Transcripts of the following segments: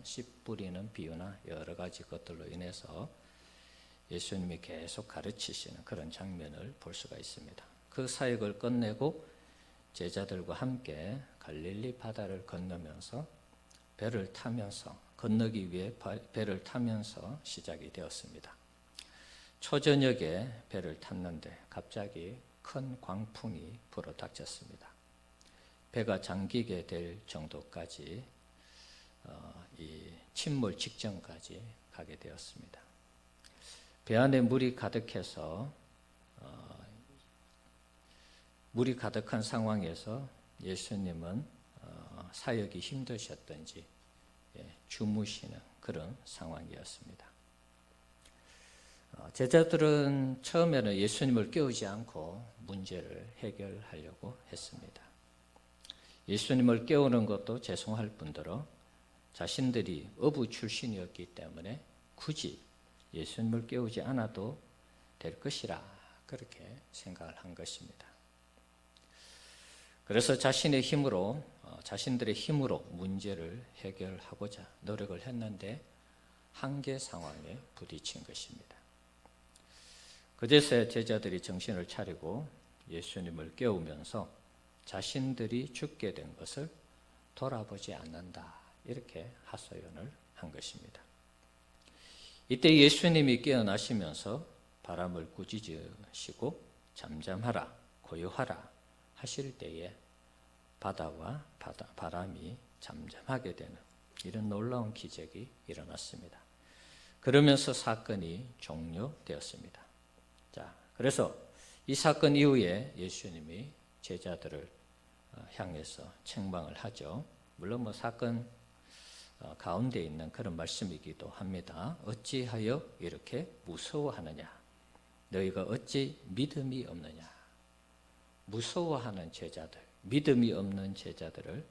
씨 뿌리는 비유나 여러 가지 것들로 인해서 예수님이 계속 가르치시는 그런 장면을 볼 수가 있습니다. 그 사역을 끝내고 제자들과 함께 갈릴리 바다를 건너면서 배를 타면서 건너기 위해 배를 타면서 시작이 되었습니다. 초저녁에 배를 탔는데 갑자기 큰 광풍이 불어닥쳤습니다. 배가 잠기게 될 정도까지 이 침몰 직전까지 가게 되었습니다. 배 안에 물이 가득해서 물이 가득한 상황에서 예수님은 사역이 힘드셨던지 주무시는 그런 상황이었습니다. 제자들은 처음에는 예수님을 깨우지 않고 문제를 해결하려고 했습니다. 예수님을 깨우는 것도 죄송할 뿐더러 자신들이 어부 출신이었기 때문에 굳이 예수님을 깨우지 않아도 될 것이라 그렇게 생각을 한 것입니다. 그래서 자신들의 힘으로 문제를 해결하고자 노력을 했는데 한계 상황에 부딪힌 것입니다. 그제서야 제자들이 정신을 차리고 예수님을 깨우면서 자신들이 죽게 된 것을 돌아보지 않는다, 이렇게 하소연을 한 것입니다. 이때 예수님이 깨어나시면서 바람을 꾸짖으시고 잠잠하라, 고요하라 하실 때에 바다와 바람이 잠잠하게 되는 이런 놀라운 기적이 일어났습니다. 그러면서 사건이 종료되었습니다. 자, 그래서 이 사건 이후에 예수님이 제자들을 향해서 책망을 하죠. 물론 사건 가운데 있는 그런 말씀이기도 합니다. 어찌하여 이렇게 무서워하느냐? 너희가 어찌 믿음이 없느냐? 무서워하는 제자들, 믿음이 없는 제자들을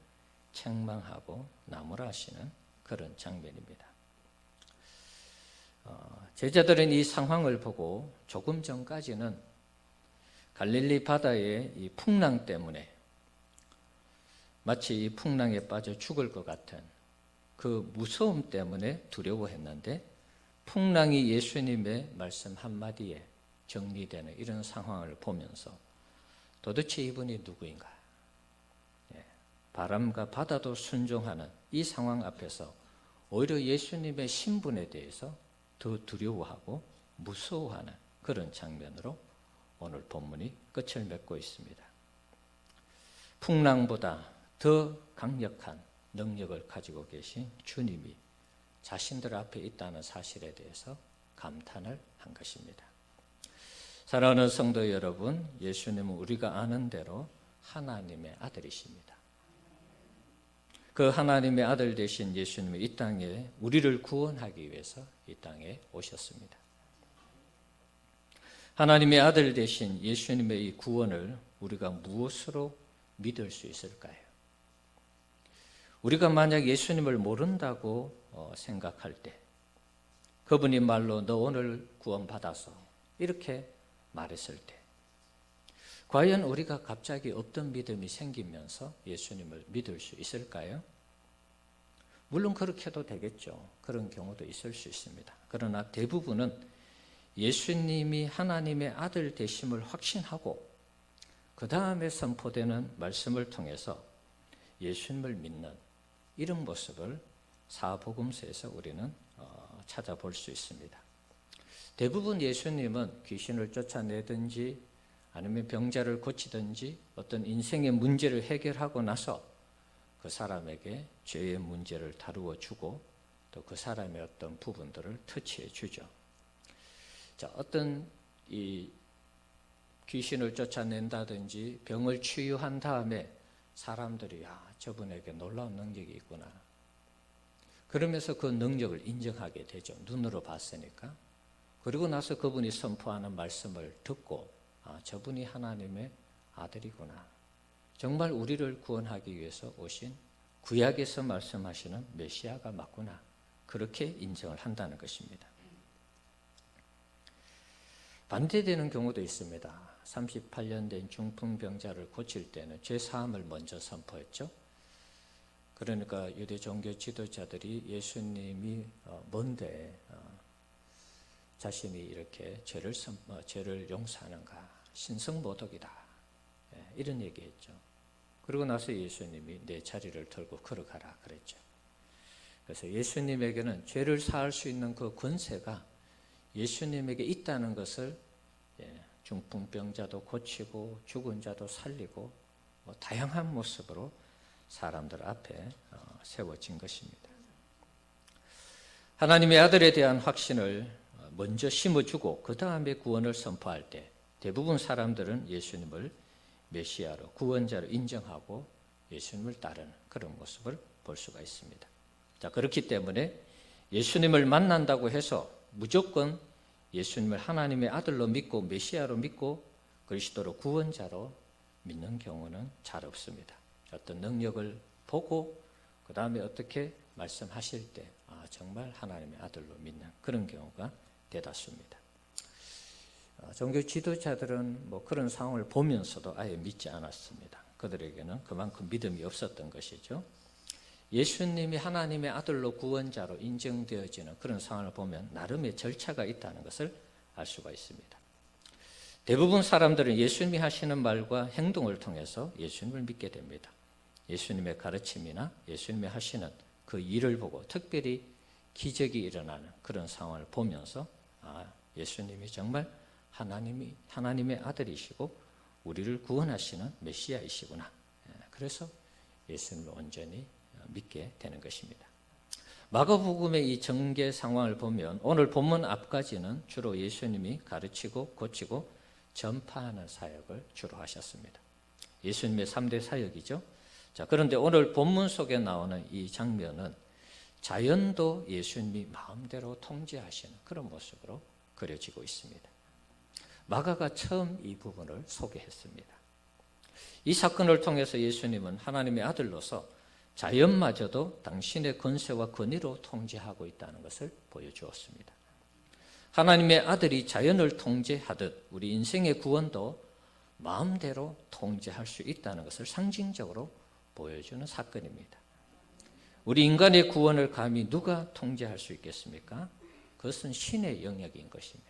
책망하고 나무라시는 그런 장면입니다. 제자들은 이 상황을 보고 조금 전까지는 갈릴리 바다의 이 풍랑 때문에 마치 이 풍랑에 빠져 죽을 것 같은 그 무서움 때문에 두려워했는데 풍랑이 예수님의 말씀 한마디에 정리되는 이런 상황을 보면서 도대체 이분이 누구인가? 바람과 바다도 순종하는 이 상황 앞에서 오히려 예수님의 신분에 대해서 더 두려워하고 무서워하는 그런 장면으로 오늘 본문이 끝을 맺고 있습니다. 풍랑보다 더 강력한 능력을 가지고 계신 주님이 자신들 앞에 있다는 사실에 대해서 감탄을 한 것입니다. 사랑하는 성도 여러분, 예수님은 우리가 아는 대로 하나님의 아들이십니다. 그 하나님의 아들 되신 예수님이 이 땅에 우리를 구원하기 위해서 이 땅에 오셨습니다. 하나님의 아들 되신 예수님의 이 구원을 우리가 무엇으로 믿을 수 있을까요? 우리가 만약 예수님을 모른다고 생각할 때 그분이 말로 너 오늘 구원받았어 이렇게 말했을 때 과연 우리가 갑자기 없던 믿음이 생기면서 예수님을 믿을 수 있을까요? 물론 그렇게 해도 되겠죠. 그런 경우도 있을 수 있습니다. 그러나 대부분은 예수님이 하나님의 아들 되심을 확신하고 그 다음에 선포되는 말씀을 통해서 예수님을 믿는 이런 모습을 사복음서에서 우리는 찾아볼 수 있습니다. 대부분 예수님은 귀신을 쫓아내든지 아니면 병자를 고치든지 어떤 인생의 문제를 해결하고 나서 그 사람에게 죄의 문제를 다루어 주고 또 그 사람의 어떤 부분들을 터치해 주죠. 자, 어떤 이 귀신을 쫓아낸다든지 병을 치유한 다음에 사람들이 저분에게 놀라운 능력이 있구나. 그러면서 그 능력을 인정하게 되죠. 눈으로 봤으니까. 그리고 나서 그분이 선포하는 말씀을 듣고 저분이 하나님의 아들이구나. 정말 우리를 구원하기 위해서 오신 구약에서 말씀하시는 메시아가 맞구나. 그렇게 인정을 한다는 것입니다. 반대되는 경우도 있습니다. 38년 된 중풍병자를 고칠 때는 죄사함을 먼저 선포했죠. 그러니까 유대 종교 지도자들이 예수님이 뭔데 자신이 이렇게 죄를 용서하는가, 신성모독이다, 이런 얘기했죠. 그러고 나서 예수님이 내 자리를 털고 걸어가라 그랬죠. 그래서 예수님에게는 죄를 사할 수 있는 그 권세가 예수님에게 있다는 것을 중풍병자도 고치고 죽은 자도 살리고 다양한 모습으로 사람들 앞에 세워진 것입니다. 하나님의 아들에 대한 확신을 먼저 심어주고 그 다음에 구원을 선포할 때 대부분 사람들은 예수님을 메시아로, 구원자로 인정하고 예수님을 따르는 그런 모습을 볼 수가 있습니다. 자, 그렇기 때문에 예수님을 만난다고 해서 무조건 예수님을 하나님의 아들로 믿고 메시아로 믿고 그리스도로 구원자로 믿는 경우는 잘 없습니다. 어떤 능력을 보고 그 다음에 어떻게 말씀하실 때 정말 하나님의 아들로 믿는 그런 경우가 대다수입니다. 종교 지도자들은 그런 상황을 보면서도 아예 믿지 않았습니다. 그들에게는 그만큼 믿음이 없었던 것이죠. 예수님이 하나님의 아들로 구원자로 인정되어지는 그런 상황을 보면 나름의 절차가 있다는 것을 알 수가 있습니다. 대부분 사람들은 예수님이 하시는 말과 행동을 통해서 예수님을 믿게 됩니다. 예수님의 가르침이나 예수님이 하시는 그 일을 보고 특별히 기적이 일어나는 그런 상황을 보면서 예수님이 정말 하나님의 아들이시고 우리를 구원하시는 메시아이시구나. 그래서 예수님을 온전히 믿게 되는 것입니다. 마가복음의 이 전개 상황을 보면 오늘 본문 앞까지는 주로 예수님이 가르치고 고치고 전파하는 사역을 주로 하셨습니다. 예수님의 3대 사역이죠. 자, 그런데 오늘 본문 속에 나오는 이 장면은 자연도 예수님이 마음대로 통제하시는 그런 모습으로 그려지고 있습니다. 마가가 처음 이 부분을 소개했습니다. 이 사건을 통해서 예수님은 하나님의 아들로서 자연마저도 당신의 권세와 권위로 통제하고 있다는 것을 보여주었습니다. 하나님의 아들이 자연을 통제하듯 우리 인생의 구원도 마음대로 통제할 수 있다는 것을 상징적으로 보여주는 사건입니다. 우리 인간의 구원을 감히 누가 통제할 수 있겠습니까? 그것은 신의 영역인 것입니다.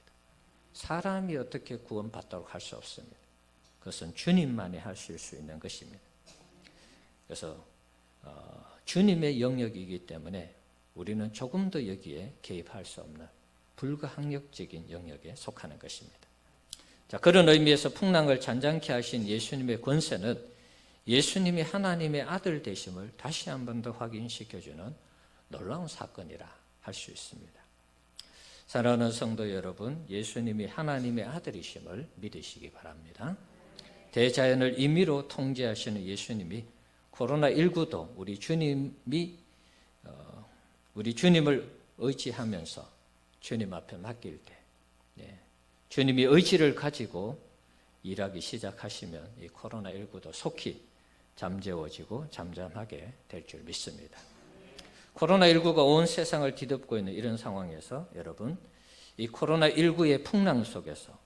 사람이 어떻게 구원받도록 할 수 없습니다. 그것은 주님만이 하실 수 있는 것입니다. 그래서 주님의 영역이기 때문에 우리는 조금 더 여기에 개입할 수 없는 불가항력적인 영역에 속하는 것입니다. 자, 그런 의미에서 풍랑을 잔잔케 하신 예수님의 권세는 예수님이 하나님의 아들 되심을 다시 한 번 더 확인시켜주는 놀라운 사건이라 할 수 있습니다. 사랑하는 성도 여러분, 예수님이 하나님의 아들이심을 믿으시기 바랍니다. 대자연을 임의로 통제하시는 예수님이 코로나19도 우리 주님을 의지하면서 주님 앞에 맡길 때 주님이 의지를 가지고 일하기 시작하시면 이 코로나19도 속히 잠재워지고 잠잠하게 될 줄 믿습니다. 코로나19가 온 세상을 뒤덮고 있는 이런 상황에서 여러분, 이 코로나19의 풍랑 속에서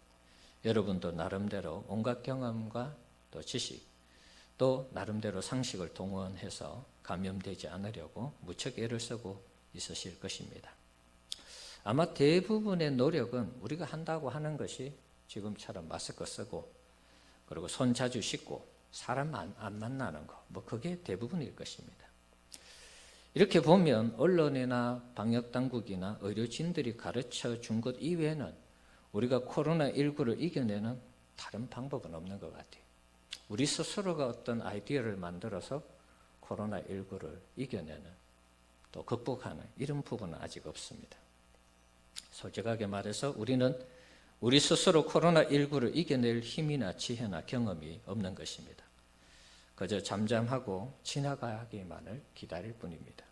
여러분도 나름대로 온갖 경험과 또 지식, 또 나름대로 상식을 동원해서 감염되지 않으려고 무척 애를 쓰고 있으실 것입니다. 아마 대부분의 노력은 우리가 한다고 하는 것이 지금처럼 마스크 쓰고 그리고 손 자주 씻고 사람 안 만나는 거, 그게 대부분일 것입니다. 이렇게 보면 언론이나 방역당국이나 의료진들이 가르쳐 준 것 이외에는 우리가 코로나19를 이겨내는 다른 방법은 없는 것 같아요. 우리 스스로가 어떤 아이디어를 만들어서 코로나19를 이겨내는 또 극복하는 이런 부분은 아직 없습니다. 솔직하게 말해서 우리는 우리 스스로 코로나19를 이겨낼 힘이나 지혜나 경험이 없는 것입니다. 그저 잠잠하고 지나가기만을 기다릴 뿐입니다.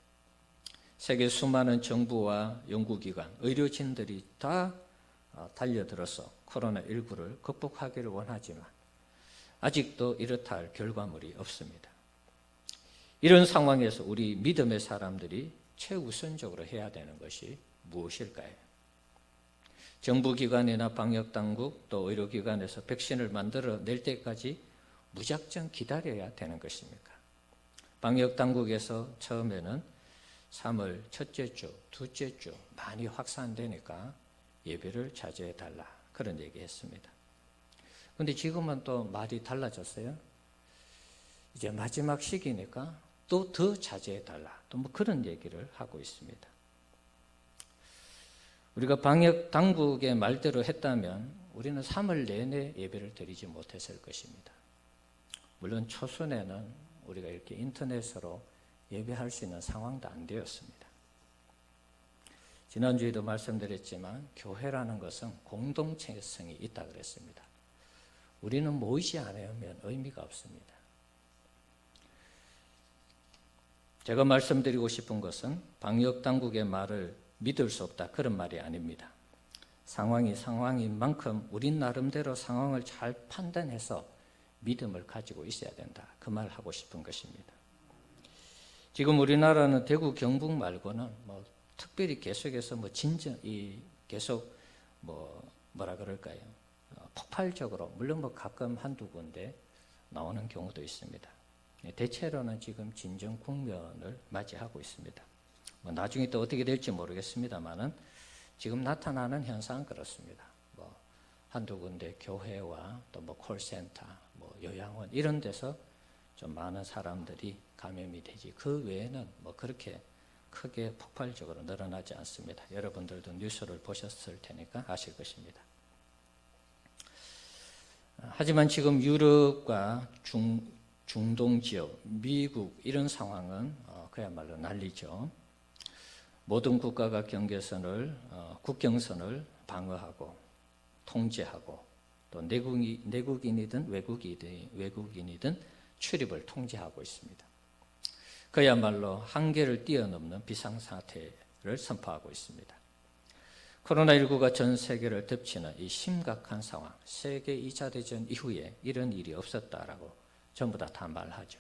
세계 수많은 정부와 연구기관, 의료진들이 다 달려들어서 코로나19를 극복하기를 원하지만 아직도 이렇다 할 결과물이 없습니다. 이런 상황에서 우리 믿음의 사람들이 최우선적으로 해야 되는 것이 무엇일까요? 정부기관이나 방역당국 또 의료기관에서 백신을 만들어낼 때까지 무작정 기다려야 되는 것입니까? 방역 당국에서 처음에는 3월 첫째 주, 둘째 주 많이 확산되니까 예배를 자제해 달라 그런 얘기했습니다. 그런데 지금은 또 말이 달라졌어요. 이제 마지막 시기니까 또 더 자제해 달라 또 뭐 그런 얘기를 하고 있습니다. 우리가 방역 당국의 말대로 했다면 우리는 3월 내내 예배를 드리지 못했을 것입니다. 물론 초순에는 우리가 이렇게 인터넷으로 예배할 수 있는 상황도 안 되었습니다. 지난주에도 말씀드렸지만 교회라는 것은 공동체성이 있다 그랬습니다. 우리는 모이지 않으면 의미가 없습니다. 제가 말씀드리고 싶은 것은 방역 당국의 말을 믿을 수 없다 그런 말이 아닙니다. 상황이 상황인 만큼 우리 나름대로 상황을 잘 판단해서 믿음을 가지고 있어야 된다. 그 말 하고 싶은 것입니다. 지금 우리나라는 대구 경북 말고는 뭐 특별히 계속해서 뭐 계속 뭐라 그럴까요? 폭발적으로 물론 뭐 가끔 한두 군데 나오는 경우도 있습니다. 대체로는 지금 진정 국면을 맞이하고 있습니다. 뭐 나중에 또 어떻게 될지 모르겠습니다만은 지금 나타나는 현상은 그렇습니다. 뭐 한두 군데 교회와 또 뭐 콜센터, 뭐 요양원 이런 데서 좀 많은 사람들이 감염이 되지 그 외에는 뭐 그렇게 크게 폭발적으로 늘어나지 않습니다. 여러분들도 뉴스를 보셨을 테니까 아실 것입니다. 하지만 지금 유럽과 중동 지역, 미국 이런 상황은 그야말로 난리죠. 모든 국가가 국경선을 방어하고 통제하고 또 내국인이든 외국인이든 출입을 통제하고 있습니다. 그야말로 한계를 뛰어넘는 비상사태를 선포하고 있습니다. 코로나19가 전 세계를 덮치는 이 심각한 상황, 세계 2차 대전 이후에 이런 일이 없었다라고 전부 다 말하죠.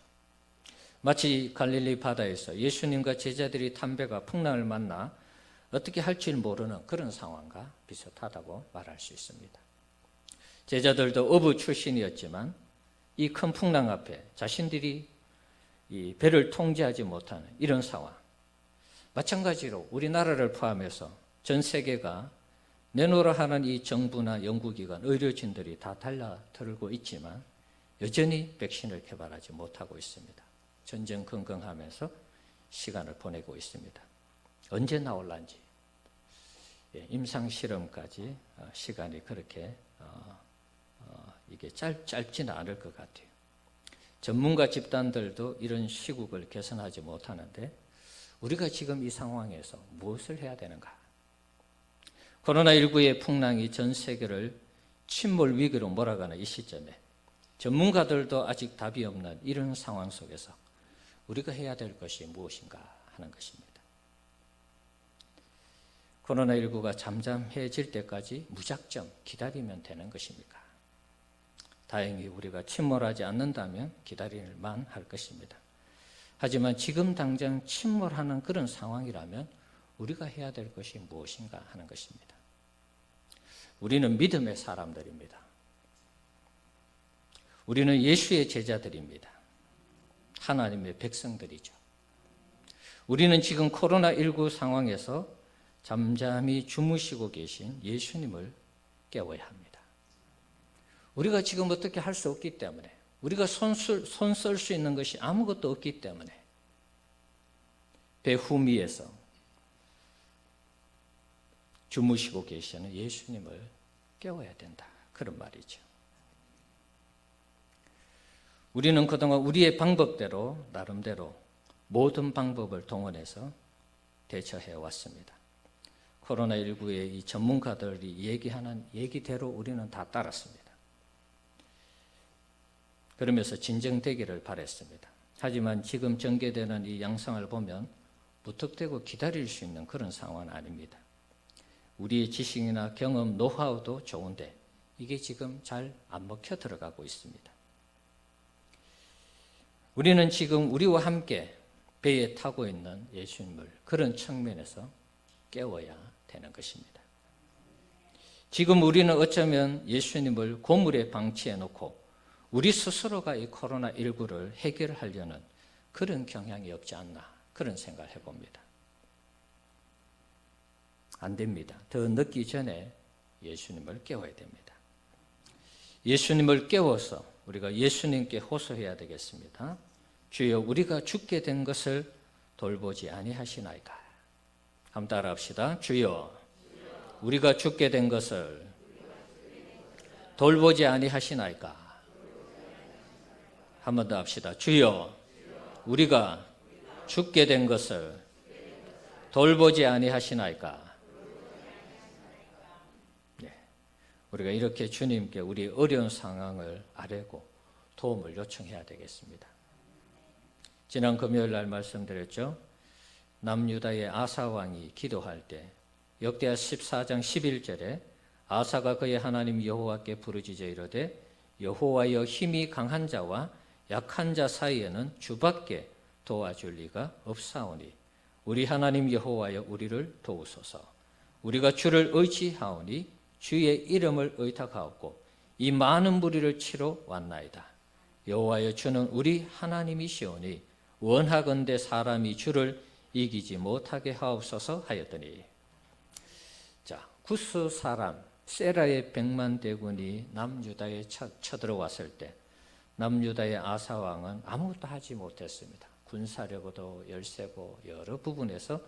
마치 갈릴리 바다에서 예수님과 제자들이 담배가 풍랑을 만나 어떻게 할 줄 모르는 그런 상황과 비슷하다고 말할 수 있습니다. 제자들도 어부 출신이었지만 이 큰 풍랑 앞에 자신들이 이 배를 통제하지 못하는 이런 상황, 마찬가지로 우리나라를 포함해서 전 세계가 내놓으라 하는 이 정부나 연구기관, 의료진들이 다 달라들고 있지만 여전히 백신을 개발하지 못하고 있습니다. 전전긍긍하면서 시간을 보내고 있습니다. 언제 나올란지 임상실험까지 시간이 그렇게 이게 짧지는 않을 것 같아요. 전문가 집단들도 이런 시국을 개선하지 못하는데 우리가 지금 이 상황에서 무엇을 해야 되는가? 코로나19의 풍랑이 전 세계를 침몰 위기로 몰아가는 이 시점에 전문가들도 아직 답이 없는 이런 상황 속에서 우리가 해야 될 것이 무엇인가 하는 것입니다. 코로나19가 잠잠해질 때까지 무작정 기다리면 되는 것입니까? 다행히 우리가 침몰하지 않는다면 기다릴만 할 것입니다. 하지만 지금 당장 침몰하는 그런 상황이라면 우리가 해야 될 것이 무엇인가 하는 것입니다. 우리는 믿음의 사람들입니다. 우리는 예수의 제자들입니다. 하나님의 백성들이죠. 우리는 지금 코로나19 상황에서 잠잠히 주무시고 계신 예수님을 깨워야 합니다. 우리가 지금 어떻게 할 수 없기 때문에, 우리가 손 쓸 수 있는 것이 아무것도 없기 때문에 배 후미에서 주무시고 계시는 예수님을 깨워야 된다. 그런 말이죠. 우리는 그동안 우리의 방법대로 나름대로 모든 방법을 동원해서 대처해 왔습니다. 코로나19의 이 전문가들이 얘기하는 얘기대로 우리는 다 따랐습니다. 그러면서 진정되기를 바랬습니다. 하지만 지금 전개되는 이 양상을 보면 무턱대고 기다릴 수 있는 그런 상황은 아닙니다. 우리의 지식이나 경험, 노하우도 좋은데 이게 지금 잘 안 먹혀 들어가고 있습니다. 우리는 지금 우리와 함께 배에 타고 있는 예수님을 그런 측면에서 깨워야 되는 것입니다. 지금 우리는 어쩌면 예수님을 고물에 방치해 놓고 우리 스스로가 이 코로나19를 해결하려는 그런 경향이 없지 않나 그런 생각을 해봅니다. 안 됩니다. 더 늦기 전에 예수님을 깨워야 됩니다. 예수님을 깨워서 우리가 예수님께 호소해야 되겠습니다. 주여 우리가 죽게 된 것을 돌보지 아니하시나이까. 한번 따라합시다. 주여 우리가 죽게 된 것을 돌보지 아니하시나이까. 한 번 더 합시다. 주여 우리가 죽게 된 것을 돌보지 아니하시나이까. 네. 우리가 이렇게 주님께 우리 어려운 상황을 아뢰고 도움을 요청해야 되겠습니다. 지난 금요일 날 말씀드렸죠. 남유다의 아사 왕이 기도할 때 역대하 14장 11절에 아사가 그의 하나님 여호와께 부르짖어 이르되 여호와여 힘이 강한 자와 약한 자 사이에는 주밖에 도와줄 리가 없사오니 우리 하나님 여호와여 우리를 도우소서. 우리가 주를 의지하오니 주의 이름을 의탁하옵고 이 많은 무리를 치러 왔나이다. 여호와여 주는 우리 하나님이시오니 원하건대 사람이 주를 이기지 못하게 하옵소서 하였더니, 자, 구스 사람 세라의 100만 대군이 남유다에 쳐들어왔을 때 남유다의 아사 왕은 아무것도 하지 못했습니다. 군사력도 열세고 여러 부분에서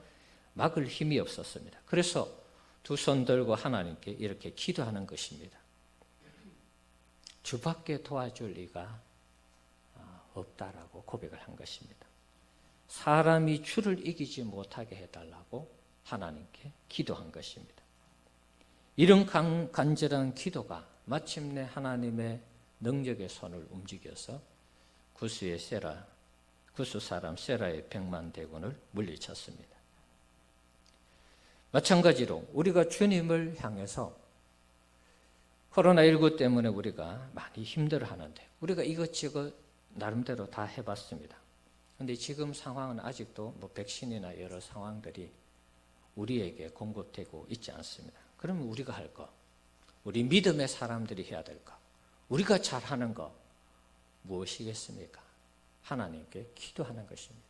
막을 힘이 없었습니다. 그래서 두 손 들고 하나님께 이렇게 기도하는 것입니다. 주밖에 도와줄 리가 없다라고 고백을 한 것입니다. 사람이 주를 이기지 못하게 해달라고 하나님께 기도한 것입니다. 이런 간절한 기도가 마침내 하나님의 능력의 손을 움직여서 구스 사람 세라의 100만 대군을 물리쳤습니다. 마찬가지로 우리가 주님을 향해서 코로나19 때문에 우리가 많이 힘들어하는데 우리가 이것저것 나름대로 다 해봤습니다. 그런데 지금 상황은 아직도 백신이나 여러 상황들이 우리에게 공급되고 있지 않습니다. 그러면 우리가 할 거, 우리 믿음의 사람들이 해야 될 거, 우리가 잘하는 거 무엇이겠습니까? 하나님께 기도하는 것입니다.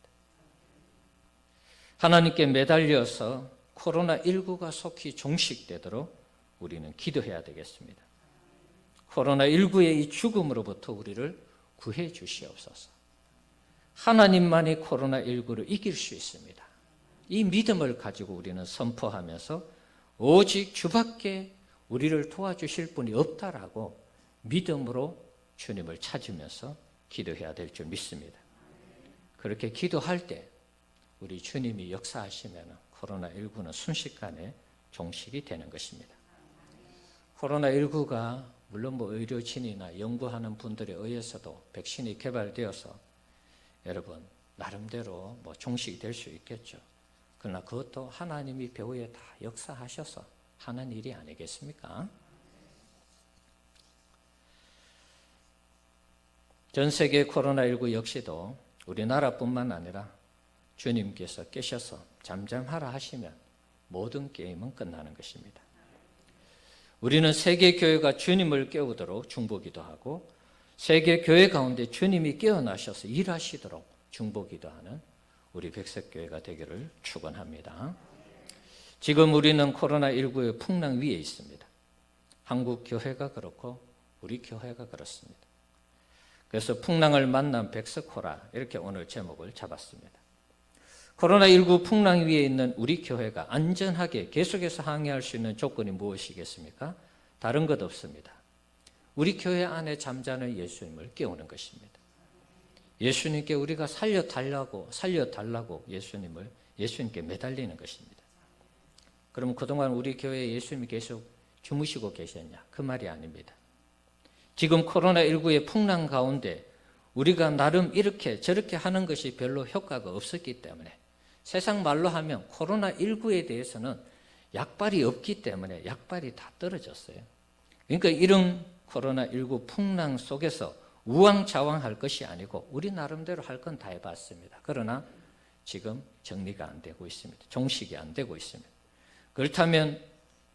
하나님께 매달려서 코로나19가 속히 종식되도록 우리는 기도해야 되겠습니다. 코로나19의 이 죽음으로부터 우리를 구해 주시옵소서. 하나님만이 코로나19를 이길 수 있습니다. 이 믿음을 가지고 우리는 선포하면서 오직 주밖에 우리를 도와주실 분이 없다라고 믿음으로 주님을 찾으면서 기도해야 될 줄 믿습니다. 그렇게 기도할 때 우리 주님이 역사하시면 코로나19는 순식간에 종식이 되는 것입니다. 코로나19가 물론 의료진이나 연구하는 분들에 의해서도 백신이 개발되어서 여러분 나름대로 종식이 될 수 있겠죠. 그러나 그것도 하나님이 배후에 다 역사하셔서 하는 일이 아니겠습니까? 전 세계 코로나19 역시도 우리나라뿐만 아니라 주님께서 깨셔서 잠잠하라 하시면 모든 게임은 끝나는 것입니다. 우리는 세계 교회가 주님을 깨우도록 중보기도 하고 세계 교회 가운데 주님이 깨어나셔서 일하시도록 중보기도하는 우리 백석교회가 되기를 축원합니다. 지금 우리는 코로나19의 풍랑 위에 있습니다. 한국 교회가 그렇고 우리 교회가 그렇습니다. 그래서 풍랑을 만난 백석호라 이렇게 오늘 제목을 잡았습니다. 코로나19 풍랑 위에 있는 우리 교회가 안전하게 계속해서 항해할 수 있는 조건이 무엇이겠습니까? 다른 것 없습니다. 우리 교회 안에 잠자는 예수님을 깨우는 것입니다. 예수님께 우리가 살려달라고 예수님께 매달리는 것입니다. 그럼 그동안 우리 교회에 예수님이 계속 주무시고 계셨냐? 그 말이 아닙니다. 지금 코로나19의 풍랑 가운데 우리가 나름 이렇게 저렇게 하는 것이 별로 효과가 없었기 때문에 세상 말로 하면 코로나19에 대해서는 약발이 없기 때문에 약발이 다 떨어졌어요. 그러니까 이런 코로나19 풍랑 속에서 우왕좌왕할 것이 아니고 우리 나름대로 할 건 다 해봤습니다. 그러나 지금 정리가 안 되고 있습니다. 종식이 안 되고 있습니다. 그렇다면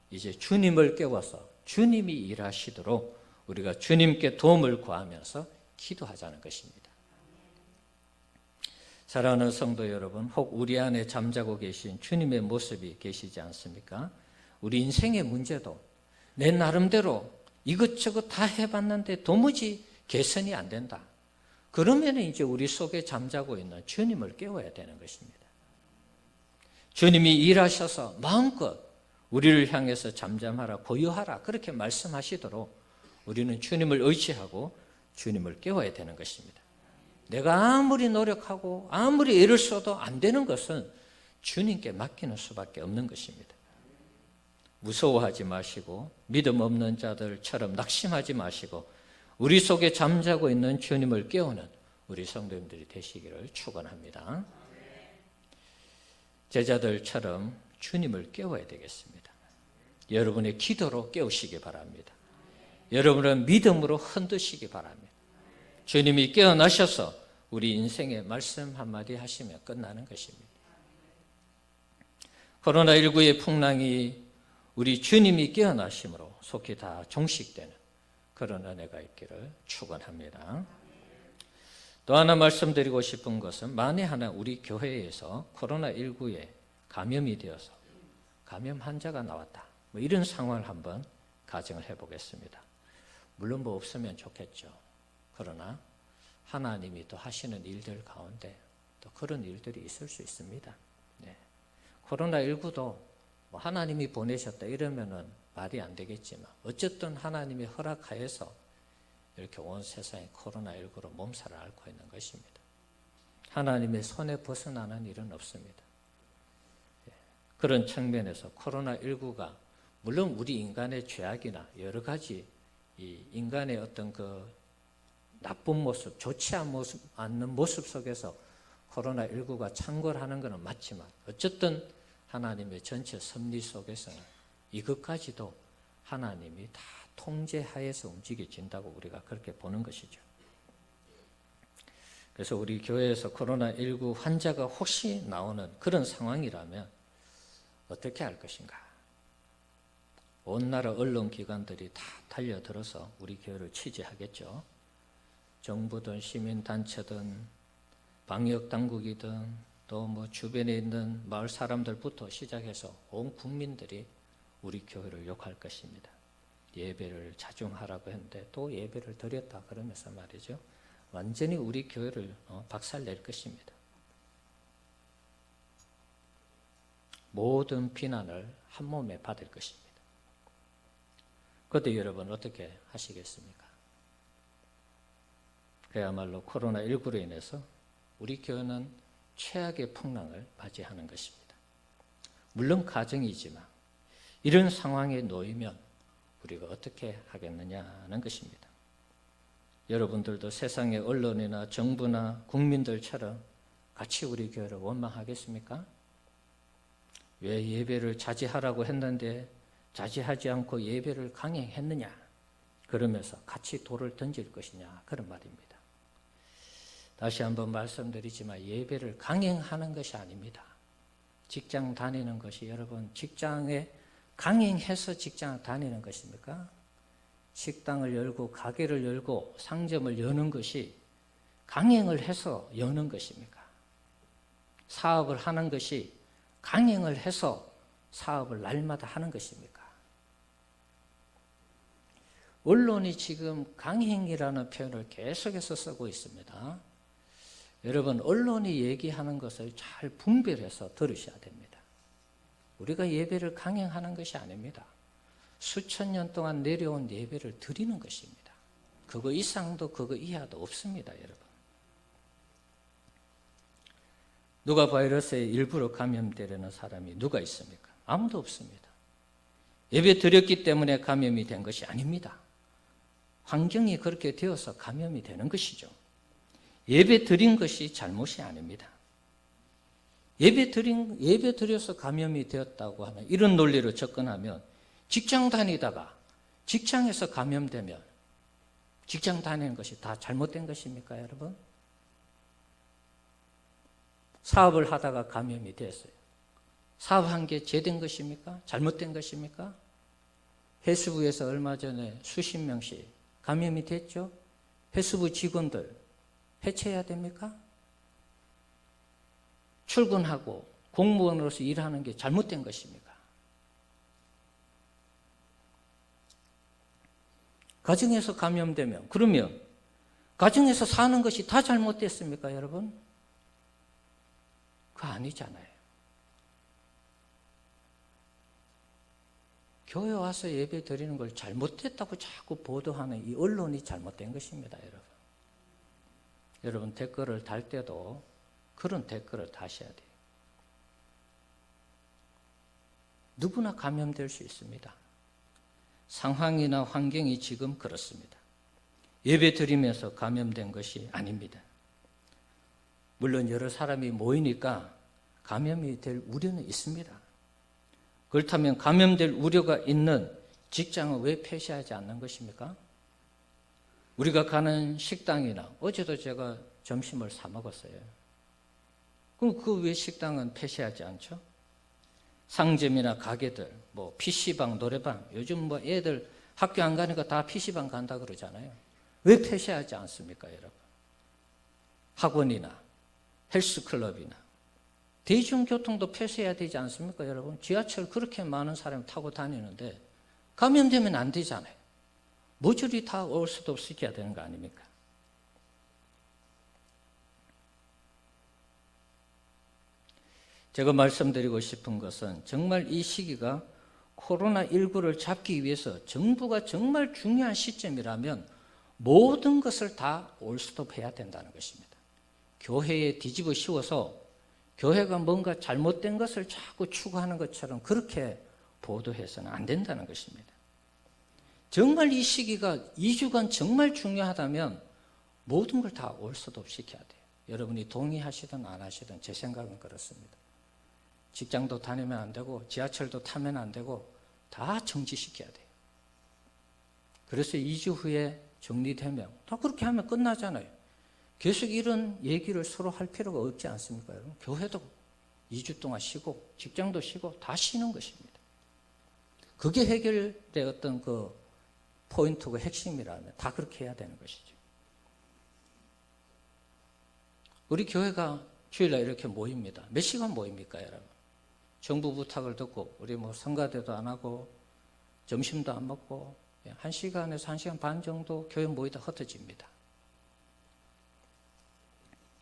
이제 주님을 깨워서 주님이 일하시도록 우리가 주님께 도움을 구하면서 기도하자는 것입니다. 사랑하는 성도 여러분, 혹 우리 안에 잠자고 계신 주님의 모습이 계시지 않습니까? 우리 인생의 문제도 내 나름대로 이것저것 다 해봤는데 도무지 개선이 안 된다. 그러면 이제 우리 속에 잠자고 있는 주님을 깨워야 되는 것입니다. 주님이 일하셔서 마음껏 우리를 향해서 잠잠하라, 고요하라 그렇게 말씀하시도록 우리는 주님을 의지하고 주님을 깨워야 되는 것입니다. 내가 아무리 노력하고 아무리 애를 써도 안 되는 것은 주님께 맡기는 수밖에 없는 것입니다. 무서워하지 마시고 믿음 없는 자들처럼 낙심하지 마시고 우리 속에 잠자고 있는 주님을 깨우는 우리 성도님들이 되시기를 축원합니다. 제자들처럼 주님을 깨워야 되겠습니다. 여러분의 기도로 깨우시기 바랍니다. 여러분은 믿음으로 흔드시기 바랍니다. 주님이 깨어나셔서 우리 인생에 말씀 한마디 하시면 끝나는 것입니다. 코로나19의 풍랑이 우리 주님이 깨어나심으로 속히 다 종식되는 그런 은혜가 있기를 축원합니다. 또 하나 말씀드리고 싶은 것은 만에 하나 우리 교회에서 코로나19에 감염이 되어서 감염 환자가 나왔다. 이런 상황을 한번 가정을 해보겠습니다. 물론 없으면 좋겠죠. 그러나 하나님이 또 하시는 일들 가운데 또 그런 일들이 있을 수 있습니다. 네. 코로나19도 하나님이 보내셨다 이러면은 말이 안 되겠지만 어쨌든 하나님이 허락하여서 이렇게 온 세상에 코로나19로 몸살을 앓고 있는 것입니다. 하나님의 손에 벗어나는 일은 없습니다. 그런 측면에서 코로나19가 물론 우리 인간의 죄악이나 여러 가지 이 인간의 어떤 그 나쁜 모습, 좋지 않는 모습 속에서 코로나19가 창궐하는 것은 맞지만 어쨌든 하나님의 전체 섭리 속에서는 이것까지도 하나님이 다 통제하에서 움직여진다고 우리가 그렇게 보는 것이죠. 그래서 우리 교회에서 코로나19 환자가 혹시 나오는 그런 상황이라면 어떻게 할 것인가? 온 나라 언론기관들이 다 달려들어서 우리 교회를 취재하겠죠. 정부든 시민단체든 방역당국이든 또 주변에 있는 마을 사람들부터 시작해서 온 국민들이 우리 교회를 욕할 것입니다. 예배를 자중하라고 했는데 또 예배를 드렸다 그러면서 말이죠. 완전히 우리 교회를 박살낼 것입니다. 모든 비난을 한 몸에 받을 것입니다. 그때 여러분 어떻게 하시겠습니까? 그야말로 코로나19로 인해서 우리 교회는 최악의 풍랑을 맞이하는 것입니다. 물론 가정이지만 이런 상황에 놓이면 우리가 어떻게 하겠느냐는 것입니다. 여러분들도 세상의 언론이나 정부나 국민들처럼 같이 우리 교회를 원망하겠습니까? 왜 예배를 자제하라고 했는데 자제하지 않고 예배를 강행했느냐? 그러면서 같이 돌을 던질 것이냐? 그런 말입니다. 다시 한번 말씀드리지만 예배를 강행하는 것이 아닙니다. 직장 다니는 것이 여러분 직장에 강행해서 직장을 다니는 것입니까? 식당을 열고 가게를 열고 상점을 여는 것이 강행을 해서 여는 것입니까? 사업을 하는 것이 강행을 해서 사업을 날마다 하는 것입니까? 언론이 지금 강행이라는 표현을 계속해서 쓰고 있습니다. 여러분 언론이 얘기하는 것을 잘 분별해서 들으셔야 됩니다. 우리가 예배를 강행하는 것이 아닙니다. 수천 년 동안 내려온 예배를 드리는 것입니다. 그거 이상도 그거 이하도 없습니다, 여러분. 누가 바이러스에 일부러 감염되려는 사람이 누가 있습니까? 아무도 없습니다. 예배 드렸기 때문에 감염이 된 것이 아닙니다. 환경이 그렇게 되어서 감염이 되는 것이죠. 예배 드린 것이 잘못이 아닙니다. 예배 드려서 감염이 되었다고 하는 이런 논리로 접근하면 직장 다니다가 직장에서 감염되면 직장 다니는 것이 다 잘못된 것입니까, 여러분? 사업을 하다가 감염이 됐어요. 사업한 게 제된 것입니까? 잘못된 것입니까? 회수부에서 얼마 전에 수십 명씩 감염이 됐죠? 회수부 직원들 해체해야 됩니까? 출근하고 공무원으로서 일하는 게 잘못된 것입니까? 가정에서 감염되면, 그러면 가정에서 사는 것이 다 잘못됐습니까, 여러분? 그거 아니잖아요. 교회 와서 예배 드리는 걸 잘못됐다고 자꾸 보도하는 이 언론이 잘못된 것입니다, 여러분. 여러분 댓글을 달 때도 그런 댓글을 다셔야 돼요. 누구나 감염될 수 있습니다. 상황이나 환경이 지금 그렇습니다. 예배 드리면서 감염된 것이 아닙니다. 물론 여러 사람이 모이니까 감염이 될 우려는 있습니다. 그렇다면 감염될 우려가 있는 직장은 왜 폐쇄하지 않는 것입니까? 우리가 가는 식당이나, 어제도 제가 점심을 사 먹었어요. 그럼 그 왜 식당은 폐쇄하지 않죠? 상점이나 가게들, 뭐 PC방, 노래방, 요즘 뭐 애들 학교 안 가니까 다 PC방 간다 그러잖아요. 왜 폐쇄하지 않습니까, 여러분? 학원이나 헬스클럽이나 대중교통도 폐쇄해야 되지 않습니까, 여러분? 지하철 그렇게 많은 사람이 타고 다니는데 감염되면 안 되잖아요. 모조리 다 올스톱 시켜야 되는 거 아닙니까? 제가 말씀드리고 싶은 것은 정말 이 시기가 코로나19를 잡기 위해서 정부가 정말 중요한 시점이라면 모든 것을 다 올스톱해야 된다는 것입니다. 교회에 뒤집어 씌워서 교회가 뭔가 잘못된 것을 자꾸 추구하는 것처럼 그렇게 보도해서는 안 된다는 것입니다. 정말 이 시기가 2주간 정말 중요하다면 모든 걸 다 올스톱 시켜야 돼요. 여러분이 동의하시든 안 하시든 제 생각은 그렇습니다. 직장도 다니면 안 되고 지하철도 타면 안 되고 다 정지시켜야 돼요. 그래서 2주 후에 정리되면 다 그렇게 하면 끝나잖아요. 계속 이런 얘기를 서로 할 필요가 없지 않습니까, 여러분? 교회도 2주 동안 쉬고 직장도 쉬고 다 쉬는 것입니다. 그게 해결의 어떤 그 포인트고 핵심이라면 다 그렇게 해야 되는 것이죠. 우리 교회가 주일날 이렇게 모입니다. 몇 시간 모입니까, 여러분? 정부 부탁을 듣고 우리 뭐 성가대도 안 하고 점심도 안 먹고 1시간에서 1시간 반 정도 교회 모이다 흩어집니다.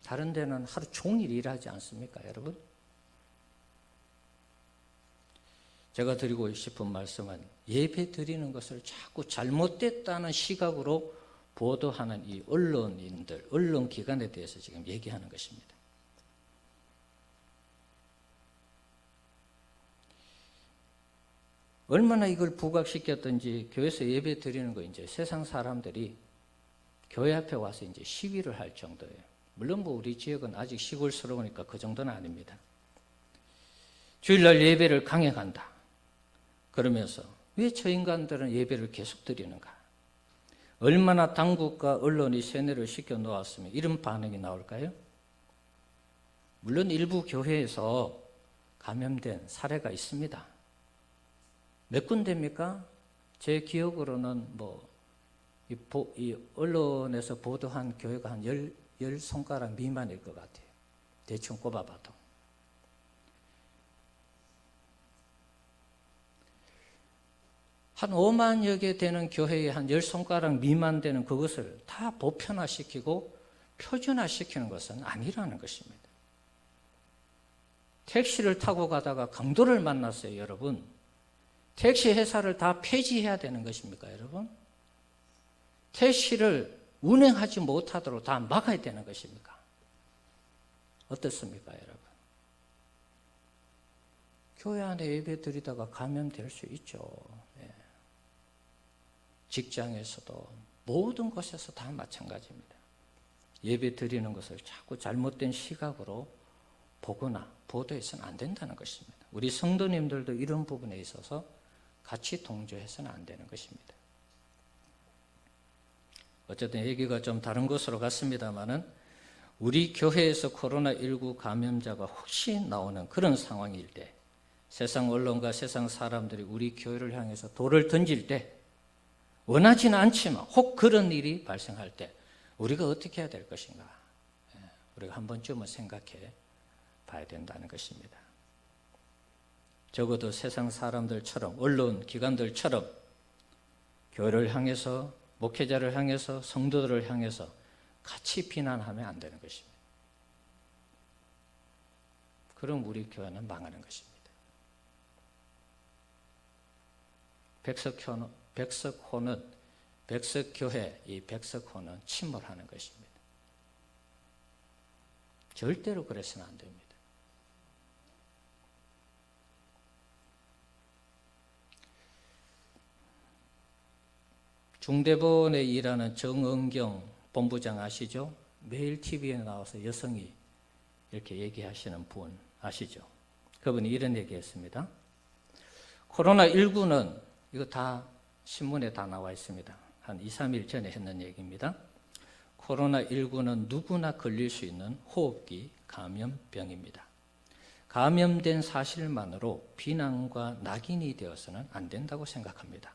다른 데는 하루 종일 일하지 않습니까, 여러분? 제가 드리고 싶은 말씀은 예배 드리는 것을 자꾸 잘못됐다는 시각으로 보도하는 이 언론인들, 언론기관에 대해서 지금 얘기하는 것입니다. 얼마나 이걸 부각시켰든지 교회에서 예배 드리는 거 이제 세상 사람들이 교회 앞에 와서 이제 시위를 할 정도예요. 물론 뭐 우리 지역은 아직 시골스러우니까 그 정도는 아닙니다. 주일날 예배를 강행한다. 그러면서 왜 저 인간들은 예배를 계속 드리는가? 얼마나 당국과 언론이 세뇌를 시켜 놓았으면 이런 반응이 나올까요? 물론 일부 교회에서 감염된 사례가 있습니다. 몇 군데입니까? 제 기억으로는 이 언론에서 보도한 교회가 한 10손가락 미만일 것 같아요. 대충 꼽아봐도. 한 5만여 개 되는 교회에 한 10손가락 미만 되는 그것을 다 보편화시키고 표준화시키는 것은 아니라는 것입니다. 택시를 타고 가다가 강도를 만났어요, 여러분. 택시 회사를 다 폐지해야 되는 것입니까, 여러분? 택시를 운행하지 못하도록 다 막아야 되는 것입니까? 어떻습니까, 여러분? 교회 안에 예배 드리다가 감염될 수 있죠. 예. 직장에서도 모든 곳에서 다 마찬가지입니다. 예배 드리는 것을 자꾸 잘못된 시각으로 보거나 보도해서는 안 된다는 것입니다. 우리 성도님들도 이런 부분에 있어서 같이 동조해서는 안 되는 것입니다. 어쨌든 얘기가 좀 다른 곳으로 갔습니다만은 우리 교회에서 코로나19 감염자가 혹시 나오는 그런 상황일 때 세상 언론과 세상 사람들이 우리 교회를 향해서 돌을 던질 때 원하지는 않지만 혹 그런 일이 발생할 때 우리가 어떻게 해야 될 것인가? 우리가 한 번쯤은 생각해 봐야 된다는 것입니다. 적어도 세상 사람들처럼, 언론 기관들처럼 교회를 향해서, 목회자를 향해서, 성도들을 향해서 같이 비난하면 안 되는 것입니다. 그럼 우리 교회는 망하는 것입니다. 백석교회, 이 백석호는 침몰하는 것입니다. 절대로 그래서는 안 됩니다. 중대본에 일하는 정은경 본부장 아시죠? 매일 TV에 나와서 여성이 이렇게 얘기하시는 분 아시죠? 그분이 이런 얘기했습니다. 코로나19는 이거 다 신문에 다 나와 있습니다. 한 2, 3일 전에 했는 얘기입니다. 코로나19는 누구나 걸릴 수 있는 호흡기 감염병입니다. 감염된 사실만으로 비난과 낙인이 되어서는 안 된다고 생각합니다.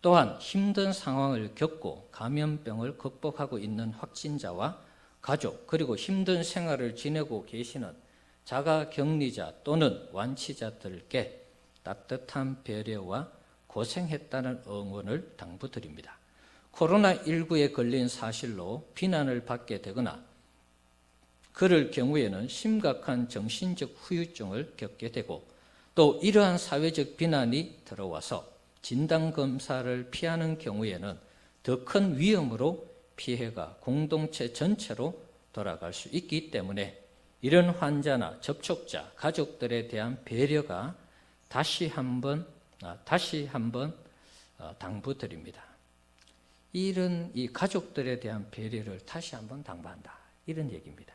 또한 힘든 상황을 겪고 감염병을 극복하고 있는 확진자와 가족, 그리고 힘든 생활을 지내고 계시는 자가격리자 또는 완치자들께 따뜻한 배려와 고생했다는 응원을 당부드립니다. 코로나19에 걸린 사실로 비난을 받게 되거나 그럴 경우에는 심각한 정신적 후유증을 겪게 되고, 또 이러한 사회적 비난이 들어와서 진단검사를 피하는 경우에는 더 큰 위험으로 피해가 공동체 전체로 돌아갈 수 있기 때문에 이런 환자나 접촉자, 가족들에 대한 배려가 다시 한번 당부드립니다. 이런 이 가족들에 대한 배려를 다시 한번 당부한다, 이런 얘기입니다.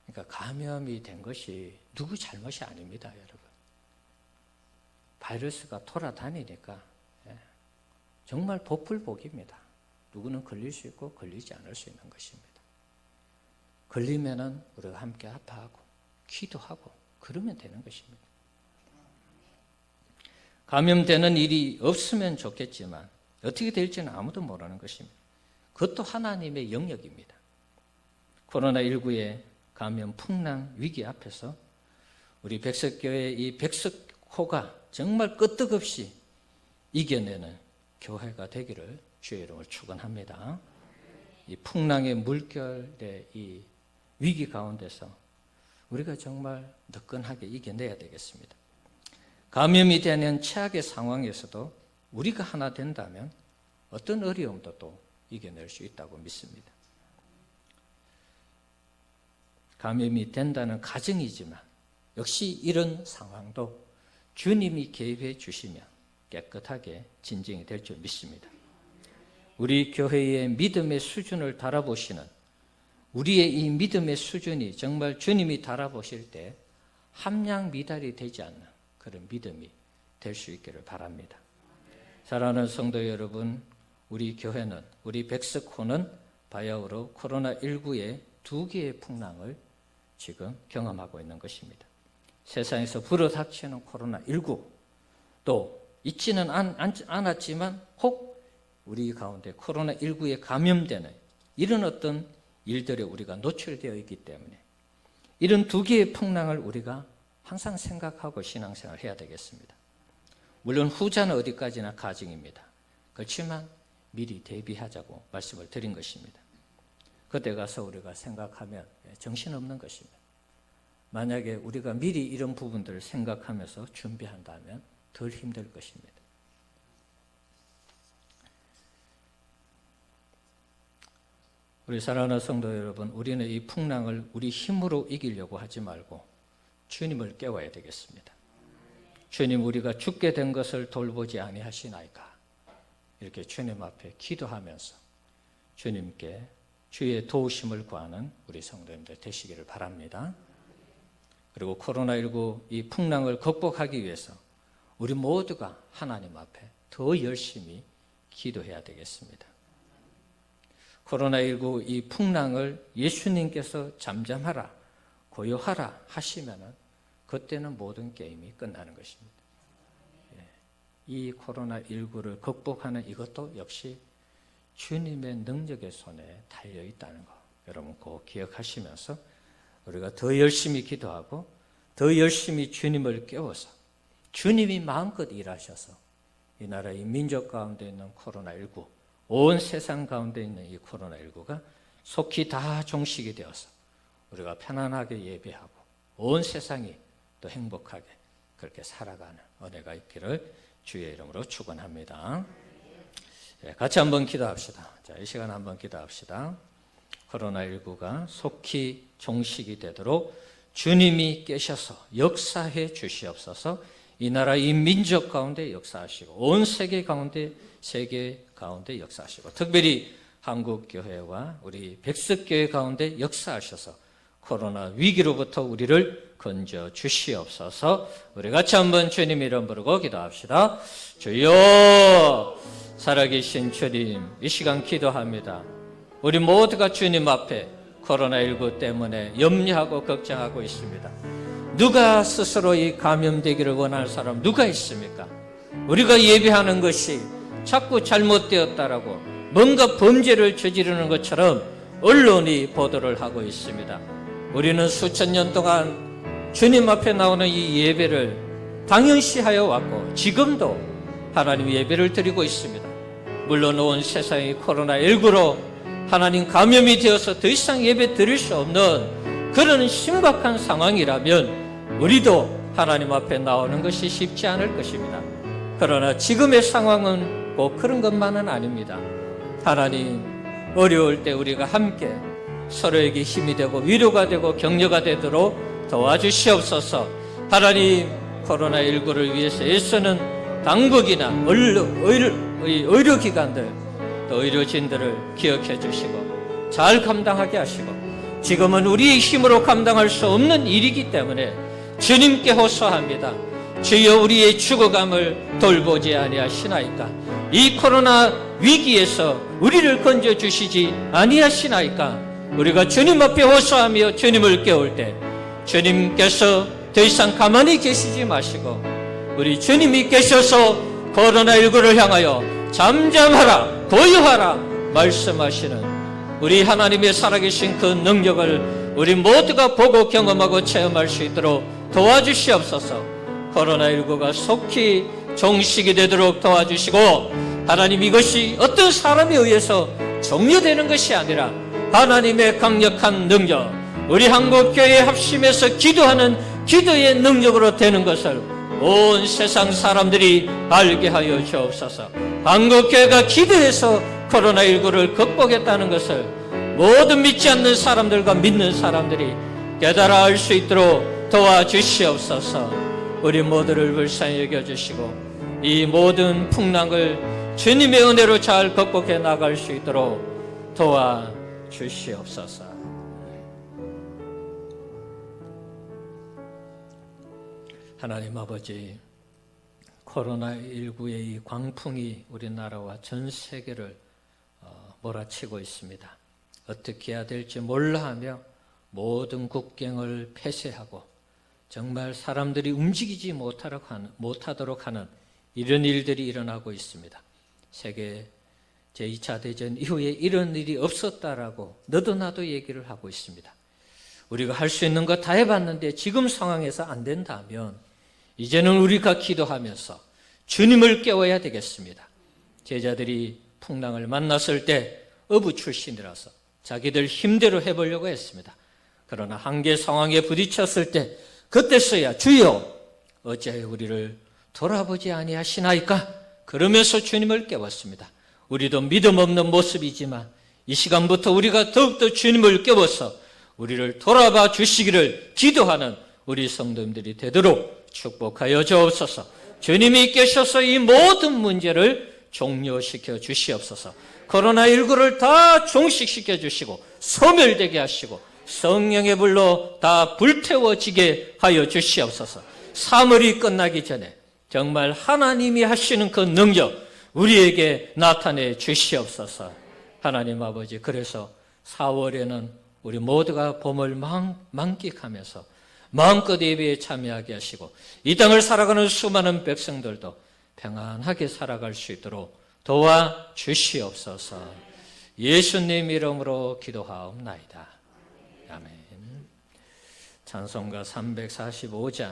그러니까 감염이 된 것이 누구 잘못이 아닙니다, 여러분. 바이러스가 돌아다니니까 정말 복불복입니다. 누구는 걸릴 수 있고 걸리지 않을 수 있는 것입니다. 걸리면은 우리가 함께 아파하고 기도하고 그러면 되는 것입니다. 감염되는 일이 없으면 좋겠지만 어떻게 될지는 아무도 모르는 것입니다. 그것도 하나님의 영역입니다. 코로나19의 감염 풍랑 위기 앞에서 우리 백석교회 이 백석호가 정말 끄떡없이 이겨내는 교회가 되기를 주의 이름으로 축원합니다. 이 풍랑의 물결의 이 위기 가운데서 우리가 정말 너끈하게 이겨내야 되겠습니다. 감염이 되는 최악의 상황에서도 우리가 하나 된다면 어떤 어려움도 또 이겨낼 수 있다고 믿습니다. 감염이 된다는 가정이지만 역시 이런 상황도 주님이 개입해 주시면 깨끗하게 진정이 될 줄 믿습니다. 우리 교회의 믿음의 수준을 달아보시는, 우리의 이 믿음의 수준이 정말 주님이 달아보실 때 함량 미달이 되지 않는 그런 믿음이 될 수 있기를 바랍니다. 사랑하는 성도 여러분, 우리 교회는, 우리 백석호는 바야흐로 코로나19의 두 개의 풍랑을 지금 경험하고 있는 것입니다. 세상에서 불어닥치는 코로나19, 또 있지는 않았지만 혹 우리 가운데 코로나19에 감염되는 이런 어떤 일들에 우리가 노출되어 있기 때문에 이런 두 개의 풍랑을 우리가 항상 생각하고 신앙생활을 해야 되겠습니다. 물론 후자는 어디까지나 가증입니다. 그렇지만 미리 대비하자고 말씀을 드린 것입니다. 그때 가서 우리가 생각하면 정신없는 것입니다. 만약에 우리가 미리 이런 부분들을 생각하면서 준비한다면 덜 힘들 것입니다. 우리 사랑하는 성도 여러분, 우리는 이 풍랑을 우리 힘으로 이기려고 하지 말고 주님을 깨워야 되겠습니다. 주님, 우리가 죽게 된 것을 돌보지 아니하시나이까? 이렇게 주님 앞에 기도하면서 주님께 주의 도우심을 구하는 우리 성도님들 되시기를 바랍니다. 그리고 코로나19 이 풍랑을 극복하기 위해서 우리 모두가 하나님 앞에 더 열심히 기도해야 되겠습니다. 코로나19 이 풍랑을 예수님께서 잠잠하라, 고요하라 하시면은 그때는 모든 게임이 끝나는 것입니다. 이 코로나19를 극복하는 이것도 역시 주님의 능력의 손에 달려 있다는 거 여러분 꼭 기억하시면서 우리가 더 열심히 기도하고 더 열심히 주님을 깨워서 주님이 마음껏 일하셔서 이 나라 이 민족 가운데 있는 코로나19, 온 세상 가운데 있는 이 코로나19가 속히 다 종식이 되어서 우리가 편안하게 예배하고 온 세상이 또 행복하게 그렇게 살아가는 은혜가 있기를 주의 이름으로 축원합니다. 같이 한번 기도합시다. 자, 이 시간 한번 기도합시다. 코로나19가 속히 종식이 되도록 주님이 계셔서 역사해 주시옵소서. 이 나라 이 민족 가운데 역사하시고 온 세계 가운데 역사하시고 특별히 한국교회와 우리 백석교회 가운데 역사하셔서 코로나 위기로부터 우리를 건져 주시옵소서. 우리 같이 한번 주님 이름 부르고 기도합시다. 주여, 살아계신 주님, 이 시간 기도합니다. 우리 모두가 주님 앞에 코로나19 때문에 염려하고 걱정하고 있습니다. 누가 스스로 이 감염되기를 원하는 사람 누가 있습니까? 우리가 예배하는 것이 자꾸 잘못되었다라고 뭔가 범죄를 저지르는 것처럼 언론이 보도를 하고 있습니다. 우리는 수천 년 동안 주님 앞에 나오는 이 예배를 당연시하여 왔고 지금도 하나님 예배를 드리고 있습니다. 물론 온 세상이 코로나19로 하나님 감염이 되어서 더 이상 예배 드릴 수 없는 그런 심각한 상황이라면 우리도 하나님 앞에 나오는 것이 쉽지 않을 것입니다. 그러나 지금의 상황은 꼭 그런 것만은 아닙니다. 하나님, 어려울 때 우리가 함께 서로에게 힘이 되고 위로가 되고 격려가 되도록 도와주시옵소서. 하나님, 코로나19를 위해서 애쓰는 당국이나 의료기관들 또 의료진들을 기억해 주시고 잘 감당하게 하시고 지금은 우리의 힘으로 감당할 수 없는 일이기 때문에 주님께 호소합니다. 주여, 우리의 죽어감을 돌보지 아니하시나이까? 이 코로나 위기에서 우리를 건져주시지 아니하시나이까? 우리가 주님 앞에 호소하며 주님을 깨울 때 주님께서 더 이상 가만히 계시지 마시고 우리 주님이 계셔서 코로나19를 향하여 잠잠하라, 고요하라 말씀하시는 우리 하나님의 살아계신 그 능력을 우리 모두가 보고 경험하고 체험할 수 있도록 도와주시옵소서. 코로나19가 속히 종식이 되도록 도와주시고 하나님, 이것이 어떤 사람에 의해서 종료되는 것이 아니라 하나님의 강력한 능력, 우리 한국교회에 합심해서 기도하는 기도의 능력으로 되는 것을 온 세상 사람들이 알게 하여 주옵소서. 한국교회가 기도해서 코로나19를 극복했다는 것을 모든 믿지 않는 사람들과 믿는 사람들이 깨달아 알 수 있도록 도와주시옵소서. 우리 모두를 불쌍히 여겨주시고 이 모든 풍랑을 주님의 은혜로 잘 극복해 나갈 수 있도록 도와주시옵소서. 하나님 아버지, 코로나19의 이 광풍이 우리나라와 전 세계를 몰아치고 있습니다. 어떻게 해야 될지 몰라 하며 모든 국경을 폐쇄하고 정말 사람들이 움직이지 못하도록 하는 이런 일들이 일어나고 있습니다. 세계 제2차 대전 이후에 이런 일이 없었다라고 너도 나도 얘기를 하고 있습니다. 우리가 할 수 있는 거 다 해봤는데 지금 상황에서 안 된다면 이제는 우리가 기도하면서 주님을 깨워야 되겠습니다. 제자들이 풍랑을 만났을 때 어부 출신이라서 자기들 힘대로 해보려고 했습니다. 그러나 한계 상황에 부딪혔을 때 그때서야 주여 어찌하여 우리를 돌아보지 아니하시나이까? 그러면서 주님을 깨웠습니다. 우리도 믿음 없는 모습이지만 이 시간부터 우리가 더욱더 주님을 깨워서 우리를 돌아봐 주시기를 기도하는 우리 성도님들이 되도록 축복하여 주옵소서. 주님이 계셔서 이 모든 문제를 종료시켜 주시옵소서. 코로나19를 다 종식시켜 주시고 소멸되게 하시고 성령의 불로 다 불태워지게 하여 주시옵소서. 사물이 끝나기 전에 정말 하나님이 하시는 그 능력 우리에게 나타내 주시옵소서. 하나님 아버지, 그래서 4월에는 우리 모두가 봄을 만끽하면서 마음껏 예배에 참여하게 하시고 이 땅을 살아가는 수많은 백성들도 평안하게 살아갈 수 있도록 도와주시옵소서. 예수님 이름으로 기도하옵나이다. 아멘. 찬송가 345장